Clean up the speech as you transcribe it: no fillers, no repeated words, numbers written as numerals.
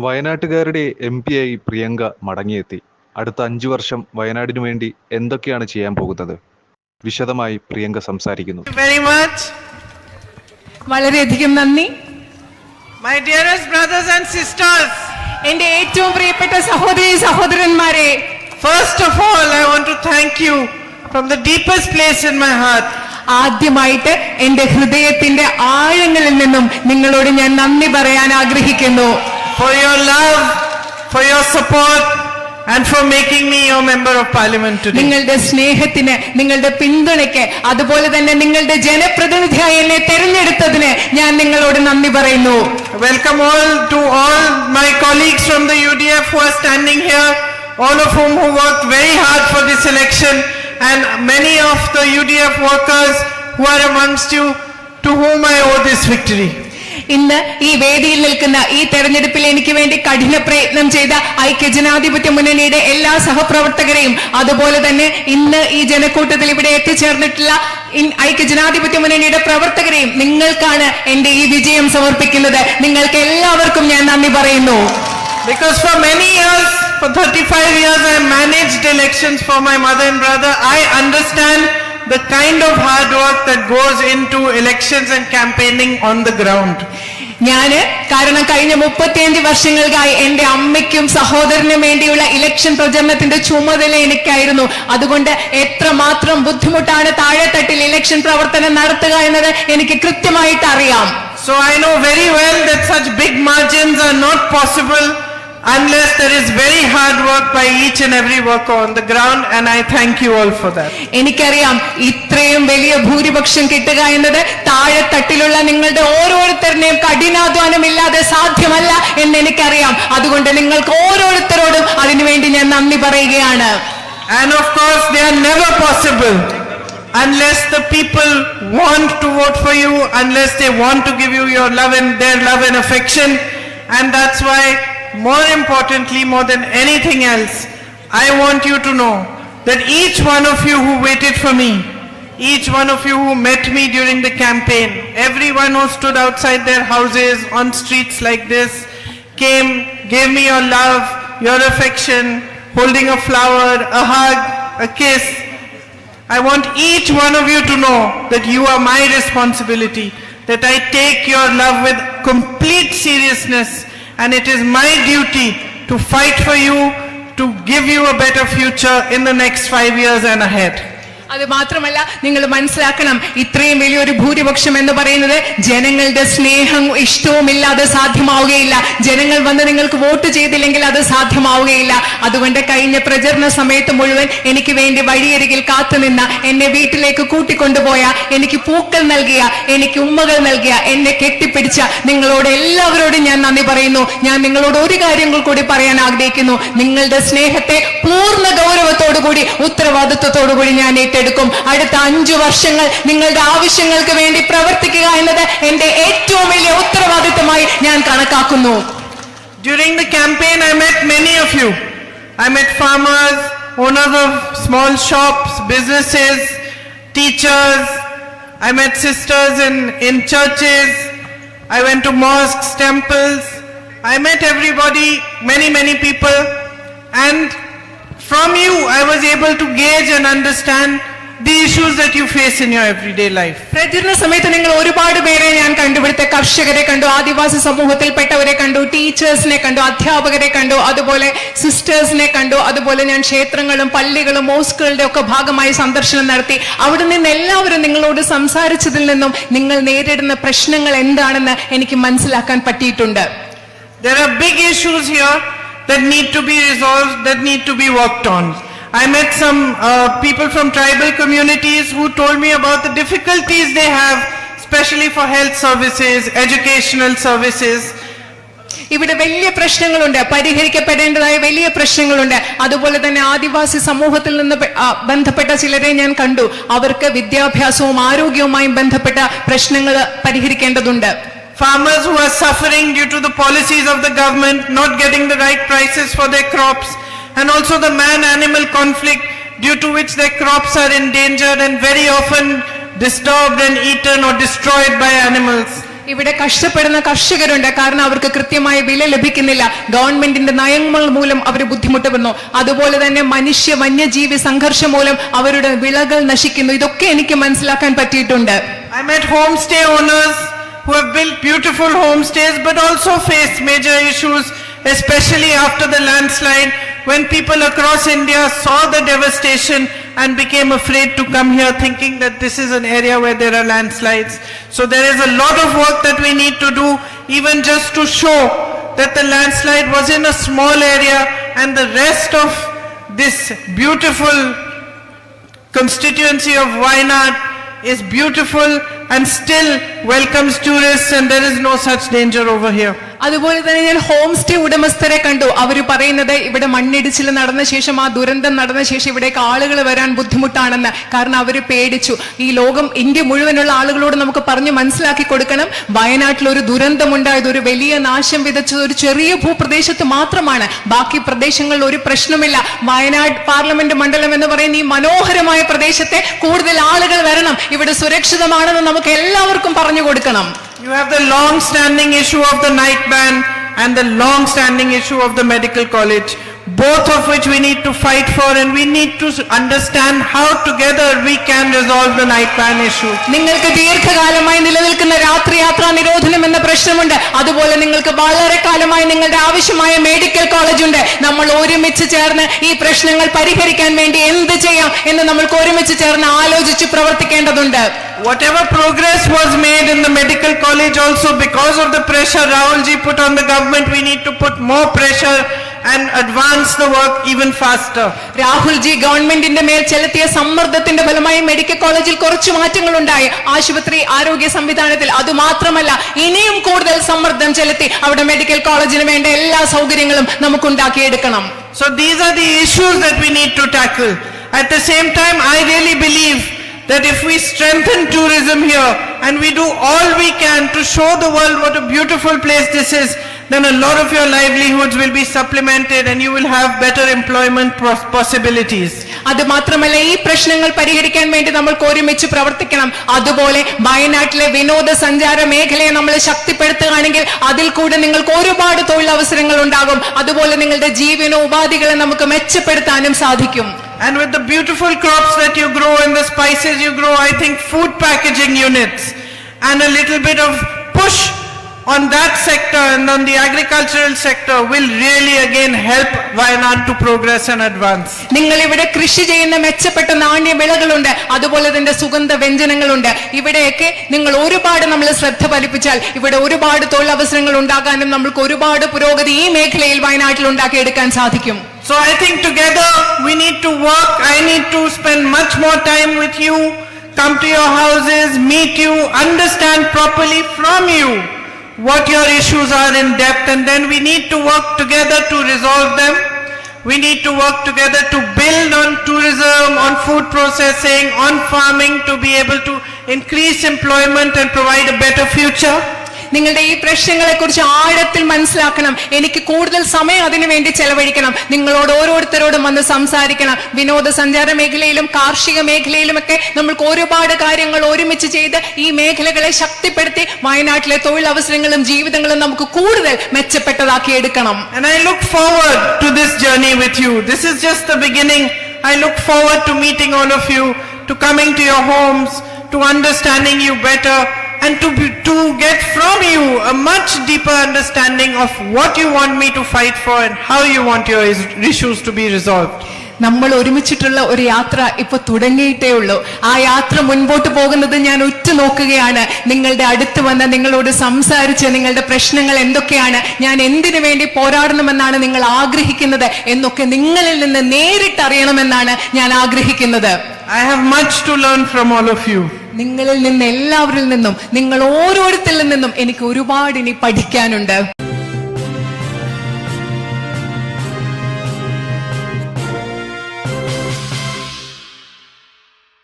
വയനാട്ടുകാരുടെ MP ആയി പ്രിയങ്ക മടങ്ങിയെത്തി. അടുത്ത 5 വർഷം വയനാടിനു വേണ്ടി എന്തൊക്കെയാണ് ചെയ്യാൻ പോകുന്നത്? വിശദമായി പ്രിയങ്ക സംസാരിക്കുന്നു. Very much. വളരെയധികം നന്ദി. My dearest brothers and sisters, എന്റെ ഏറ്റവും പ്രിയപ്പെട്ട സഹോദരി സഹോദരന്മാരെ, first of all I want to thank you from the deepest place in my heart. ആദ്യമായിട്ട് എന്റെ ഹൃദയത്തിന്റെ ആഴങ്ങളിൽ നിന്നും നിങ്ങളോട് ഞാൻ നന്ദി പറയാൻ ആഗ്രഹിക്കുന്നു. For your love, for your support and for making me your member of parliament today. നിങ്ങളുടെ സ്നേഹത്തിന്, നിങ്ങളുടെ പിന്തുണയ്ക്ക്, അതുപോലെ തന്നെ നിങ്ങളുടെ ജനപ്രതിനിധിയായി എന്നെ തെരഞ്ഞെടുത്തതിന് ഞാൻ നിങ്ങളോട് നന്ദി പറയുന്നു. Welcome to all my colleagues from the UDF who are standing here, all of whom who worked very hard for this election, and many of the UDF workers who are amongst you, to whom I owe this victory. ഇന്ന് ഈ വേദിയിൽ നിൽക്കുന്ന ഈ തെരഞ്ഞെടുപ്പിൽ എനിക്ക് വേണ്ടി കഠിന പ്രയത്നം ചെയ്ത ഐക്യജനാധിപത്യ മുന്നണിയുടെ എല്ലാ സഹപ്രവർത്തകരെയും, അതുപോലെ തന്നെ ഇന്ന് ഈ ജനക്കൂട്ടത്തിൽ ഇവിടെ എത്തിച്ചേർന്നിട്ടുള്ള ഐക്യജനാധിപത്യ മുന്നണിയുടെ പ്രവർത്തകരെയും, നിങ്ങൾക്കാണ് എന്റെ ഈ വിജയം സമർപ്പിക്കുന്നത്. നിങ്ങൾക്ക് എല്ലാവർക്കും ഞാൻ നന്ദി പറയുന്നു. Because for many years, for 35 years I managed elections for my mother and brother. I understand the kind of hard work that goes into elections and campaigning on the ground. കാരണം കഴിഞ്ഞ 35 വർഷങ്ങൾക്കായി എന്റെ അമ്മയ്ക്കും സഹോദരനും വേണ്ടിയുള്ള ഇലക്ഷൻ പ്രചരണത്തിന്റെ ചുമതല എനിക്കായിരുന്നു. അതുകൊണ്ട് എത്രമാത്രം ബുദ്ധിമുട്ടാണ് താഴെത്തട്ടിൽ ഇലക്ഷൻ പ്രവർത്തനം നടത്തുക എന്നത് എനിക്ക് കൃത്യമായിട്ട് അറിയാം. So I know very well that such big margins are not possible unless there is very hard work by each and every worker on the ground, and I thank you all for that. എനിക്കറിയാം ഇത്രയും വലിയ ഭൂരിപക്ഷം കിട്ടുക എന്നത് താഴെത്തട്ടിലുള്ള നിങ്ങളുടെ ഓരോരുത്തരുടെയും കഠിനാധ്വാനമില്ലാതെ സാധ്യമല്ല എന്ന് എനിക്കറിയാം. അതുകൊണ്ട് നിങ്ങൾക്ക് ഓരോരുത്തരോടും അതിനുവേണ്ടി ഞാൻ നന്ദി പറയുകയാണ്. And of course they are never possible unless the people want to vote for you, unless they want to give you your love and their love and affection. And that's why, more importantly, more than anything else, I want you to know that each one of you who waited for me, each one of you who met me during the campaign, everyone who stood outside their houses on streets like this, came, gave me your love, your affection, holding a flower, a hug, a kiss. I want each one of you to know that you are my responsibility, that I take your love with complete seriousness, and it is my duty to fight for you, to give you a better future in the next 5 years and ahead. അത് മാത്രമല്ല, നിങ്ങൾ മനസ്സിലാക്കണം, ഇത്രയും വലിയൊരു ഭൂരിപക്ഷം എന്ന് പറയുന്നത് ജനങ്ങളുടെ സ്നേഹം ഇഷ്ടവും ഇല്ലാതെ സാധ്യമാവുകയില്ല. ജനങ്ങൾ വന്ന് നിങ്ങൾക്ക് വോട്ട് ചെയ്തില്ലെങ്കിൽ അത് സാധ്യമാവുകയില്ല. അതുകൊണ്ട് കഴിഞ്ഞ പ്രചരണ സമയത്ത് മുഴുവൻ എനിക്ക് വേണ്ടി വഴിയരികിൽ കാത്തുനിന്ന, എന്നെ വീട്ടിലേക്ക് കൂട്ടിക്കൊണ്ടുപോയ, എനിക്ക് പൂക്കൾ നൽകിയ, എനിക്ക് ഉമ്മകൾ നൽകിയ, എന്നെ കെട്ടിപ്പിടിച്ച നിങ്ങളോട് എല്ലാവരോടും ഞാൻ നന്ദി പറയുന്നു. ഞാൻ നിങ്ങളോട് ഒരു കാര്യങ്ങൾ കൂടി പറയാൻ ആഗ്രഹിക്കുന്നു. നിങ്ങളുടെ സ്നേഹത്തെ പൂർണ്ണ ഗൗരവത്തോടുകൂടി, ഉത്തരവാദിത്വത്തോടുകൂടി ഞാൻ ഏറ്റെടുക്കും. അടുത്ത 5 വർഷങ്ങൾ നിങ്ങളുടെ ആവശ്യങ്ങൾക്ക് വേണ്ടി പ്രവർത്തിക്കുക എന്നത് എന്റെ ഏറ്റവും വലിയ ഉത്തരവാദിത്തമായി ഞാൻ കണക്കാക്കുന്നു. During the campaign I met many of you. I met farmers, owners of small shops, businesses, teachers. I met sisters in churches. I went to mosques, temples. I met everybody, many people, and from you I was able to gauge and understand the issues that you face in your everyday life. പ്രചരണ സമയത്ത് നിങ്ങൾ ഒരുപാട് പേരെ ഞാൻ കണ്ടുപിടുത്ത കർഷകരെ കണ്ടു, ആദിവാസി സമൂഹത്തിൽപ്പെട്ടവരെ കണ്ടു, ടീച്ചേഴ്സിനെ കണ്ടു, അധ്യാപകരെ കണ്ടു, അതുപോലെ സിസ്റ്റേഴ്സിനെ കണ്ടു. അതുപോലെ ഞാൻ ക്ഷേത്രങ്ങളും പള്ളികളും മോസ്കുകളുടെ ഒക്കെ ഭാഗമായി സന്ദർശനം നടത്തി. അവിടെ നിന്ന് എല്ലാവരും നിങ്ങളോട് സംസാരിച്ചതിൽ നിന്നും നിങ്ങൾ നേരിടുന്ന പ്രശ്നങ്ങൾ എന്താണെന്ന് എനിക്ക് മനസ്സിലാക്കാൻ പറ്റിയിട്ടുണ്ട്. There are big issues here that need to be resolved, that need to be worked on. I met some people from tribal communities who told me about the difficulties they have, especially for health services, educational services. ഇവിടെ വലിയ പ്രശ്നങ്ങളുണ്ട്, പരിഹരിക്കപ്പെടേണ്ടതായ വലിയ പ്രശ്നങ്ങളുണ്ട്. അതുപോലെ തന്നെ ആദിവാസി സമൂഹത്തിൽ നിന്ന് ബന്ധപ്പെട്ട ചിലരെ ഞാൻ കണ്ടു. അവർക്ക് വിദ്യാഭ്യാസവും ആരോഗ്യവുമായും ബന്ധപ്പെട്ട പ്രശ്നങ്ങൾ പരിഹരിക്കേണ്ടതുണ്ട്. Farmers who are suffering due to the policies of the government, not getting the right prices for their crops, and also the man-animal conflict due to which their crops are endangered and very often disturbed and eaten or destroyed by animals. ഇവിടെ കഷ്ടപ്പെടുന്ന കർഷകരുണ്ട്, കാരണം അവർക്ക് കൃത്യമായ വില ലഭിക്കുന്നില്ല. ഗവൺമെന്റിന്റെ നയങ്ങൾ മൂലം അവർ ബുദ്ധിമുട്ടുന്നു. അതുപോലെ തന്നെ മനുഷ്യ വന്യജീവി സംഘർഷം മൂലം അവരുടെ വിളകൾ നശിക്കുന്നു. ഇതൊക്കെ എനിക്ക് മനസ്സിലാക്കാൻ പറ്റിയിട്ടുണ്ട്. I met homestay owners who have built beautiful homestays but also faced major issues, especially after the landslide, when people across India saw the devastation and became afraid to come here, thinking that this is an area where there are landslides. So there is a lot of work that we need to do, even just to show that the landslide was in a small area and the rest of this beautiful constituency of Wayanad is beautiful and still welcomes tourists, and there is no such danger over here. അതുപോലെ തന്നെ ഞാൻ home stay ഉടമസ്ഥരെ കണ്ടു. അവർ പറയുന്നത് ഇവിടെ മണ്ണിടിച്ചിൽ നടന്ന ശേഷം, ആ ദുരന്തം നടന്ന ശേഷം ഇവിടേക്ക് ആളുകൾ വരാൻ ബുദ്ധിമുട്ടാണെന്ന്. കാരണം അവർ പേടിച്ചു. ഈ ലോകം, ഇന്ത്യ മുഴുവനുള്ള ആളുകളോട് നമുക്ക് പറഞ്ഞു മനസ്സിലാക്കി കൊടുക്കണം, വയനാട്ടിൽ ഒരു ദുരന്തമുണ്ടായത്, ഒരു വലിയ നാശം വിതച്ചത് ഒരു ചെറിയ ഭൂപ്രദേശത്ത് മാത്രമാണ്. ബാക്കി പ്രദേശങ്ങളിൽ ഒരു പ്രശ്നമില്ല. വയനാട് പാർലമെന്റ് മണ്ഡലം എന്ന് പറയുന്ന ഈ മനോഹരമായ പ്രദേശത്തെ കൂടുതൽ ആളുകൾ വരണം, ഇവിടെ സുരക്ഷിതമാണെന്ന് നമുക്ക് എല്ലാവർക്കും പറഞ്ഞു കൊടുക്കണം. You have the long-standing issue of the night ban and the long-standing issue of the medical college, both of which we need to fight for, and we need to understand how together we can resolve the night ban issue. നിങ്ങൾക്ക് ദീർഘകാലമായി നിലനിൽക്കുന്ന രാത്രി യാത്രാ നിരോധനം എന്ന പ്രശ്നമുണ്ട്. അതുപോലെ നിങ്ങൾക്ക് വളരെ കാലമായി നിങ്ങളുടെ ആവശ്യമായ മെഡിക്കൽ കോളേജ് ഉണ്ട്. നമ്മൾ ഒരുമിച്ച് ചേർന്ന് ഈ പ്രശ്നങ്ങൾ പരിഹരിക്കാൻ വേണ്ടി എന്ത് ചെയ്യാം എന്ന് നമ്മൾക്ക് ഒരുമിച്ച് ചേർന്ന് ആലോചിച്ച് പ്രവർത്തിക്കേണ്ടതുണ്ട്. Whatever progress was made in the medical college also, because of the pressure Rahul ji put on the government, we need to put more pressure and advance the work even faster. Rahul G ഗവൺമെന്റിന്റെ മേൽ ചെലുത്തിയ സമ്മർദ്ദത്തിന്റെ ഫലമായി medical കോളേജിൽ കുറച്ച് മാറ്റങ്ങൾ ഉണ്ടായി, ആശുപത്രി ആരോഗ്യ സംവിധാനത്തിൽ. അതുമാത്രമല്ല, ഇനിയും കൂടുതൽ സമ്മർദ്ദം ചെലുത്തി അവിടെ മെഡിക്കൽ കോളേജിന് വേണ്ട എല്ലാ സൗകര്യങ്ങളും നമുക്ക് ഉണ്ടാക്കിയെടുക്കണം. So these are the issues that we need to tackle. At the same time, I really believe that if we strengthen tourism here and we do all we can to show the world what a beautiful place this is, then a lot of your livelihoods will be supplemented and you will have better employment possibilities. അത് മാത്രമല്ല, ഈ പ്രശ്നങ്ങൾ പരിഹരിക്കാൻ വേണ്ടി നമ്മൾക്ക് ഒരുമിച്ച് പ്രവർത്തിക്കണം. അതുപോലെ വയനാട്ടിലെ വിനോദസഞ്ചാര മേഖലയെ നമ്മൾ ശക്തിപ്പെടുത്തുകയാണെങ്കിൽ അതിൽ കൂടെ നിങ്ങൾക്ക് ഒരുപാട് തൊഴിലവസരങ്ങൾ ഉണ്ടാകും. അതുപോലെ നിങ്ങളുടെ ജീവനോപാധികളെ നമുക്ക് മെച്ചപ്പെടുത്താനും സാധിക്കും. And with the beautiful crops that you grow and the spices you grow, I think food packaging units and a little bit of push on that sector and on the agricultural sector will really again help Wayanad to progress and advance. നിങ്ങൾ ഇവിടെ കൃഷി ചെയ്യുന്ന മെച്ചപ്പെട്ട നാണ്യ വിളകളുണ്ട്, അതുപോലെ തന്നെ സുഗന്ധ വ്യഞ്ജനങ്ങളുണ്ട്. ഇവിടെയൊക്കെ നിങ്ങൾ ഒരുപാട് നമ്മൾ ശ്രദ്ധ പതിപ്പിച്ചാൽ ഇവിടെ ഒരുപാട് തൊഴിലവസരങ്ങൾ ഉണ്ടാകാനും നമ്മൾക്ക് ഒരുപാട് പുരോഗതി ഈ മേഖലയിൽ വയനാട്ടിൽ ഉണ്ടാക്കിയെടുക്കാൻ സാധിക്കും. So I think together we need to work. I need to spend much more time with you, come to your houses, meet you, understand properly from you what your issues are in depth, and then we need to work together to resolve them. We need to work together to build on tourism, on food processing, on farming, to be able to increase employment and provide a better future. നിങ്ങളുടെ ഈ പ്രശ്നങ്ങളെ കുറിച്ച് ആഴത്തിൽ മനസ്സിലാക്കണം. എനിക്ക് കൂടുതൽ സമയം അതിനു വേണ്ടി ചെലവഴിക്കണം. നിങ്ങളോട് ഓരോരുത്തരോടും വന്ന് സംസാരിക്കണം. വിനോദസഞ്ചാര മേഖലയിലും കാർഷിക മേഖലയിലുമൊക്കെ നമ്മൾക്ക് ഒരുപാട് കാര്യങ്ങൾ ഒരുമിച്ച് ചെയ്ത് ഈ മേഖലകളെ ശക്തിപ്പെടുത്തി വയനാട്ടിലെ തൊഴിലവസരങ്ങളും ജീവിതങ്ങളും നമുക്ക് കൂടുതൽ മെച്ചപ്പെട്ടതാക്കി എടുക്കണം. And I look forward to this journey with you. This is just the beginning. I look forward to meeting all of you, to coming to your homes, to understanding you better, and to get from you a much deeper understanding of what you want me to fight for and how you want your issues to be resolved. നമ്മൾ ഒരുമിച്ചിട്ടുള്ള ഒരു യാത്ര ഇപ്പൊ തുടങ്ങിയിട്ടേ ഉള്ളൂ. ആ യാത്ര മുൻപോട്ട് പോകുന്നത് ഞാൻ ഉറ്റുനോക്കുകയാണ്. നിങ്ങളുടെ അടുത്ത് വന്ന് നിങ്ങളോട് സംസാരിച്ച് നിങ്ങളുടെ പ്രശ്നങ്ങൾ എന്തൊക്കെയാണ്, ഞാൻ എന്തിനു വേണ്ടി പോരാടണമെന്നാണ് നിങ്ങൾ ആഗ്രഹിക്കുന്നത് എന്നൊക്കെ നിങ്ങളിൽ നിന്ന് നേരിട്ട് അറിയണമെന്നാണ് ഞാൻ ആഗ്രഹിക്കുന്നത്. I have much to learn from all of you. നിങ്ങളിൽ നിന്ന് എല്ലാവരിൽ നിന്നും, നിങ്ങൾ ഓരോരുത്തരിൽ നിന്നും എനിക്ക് ഒരുപാട് ഇനി പഠിക്കാനുണ്ട്.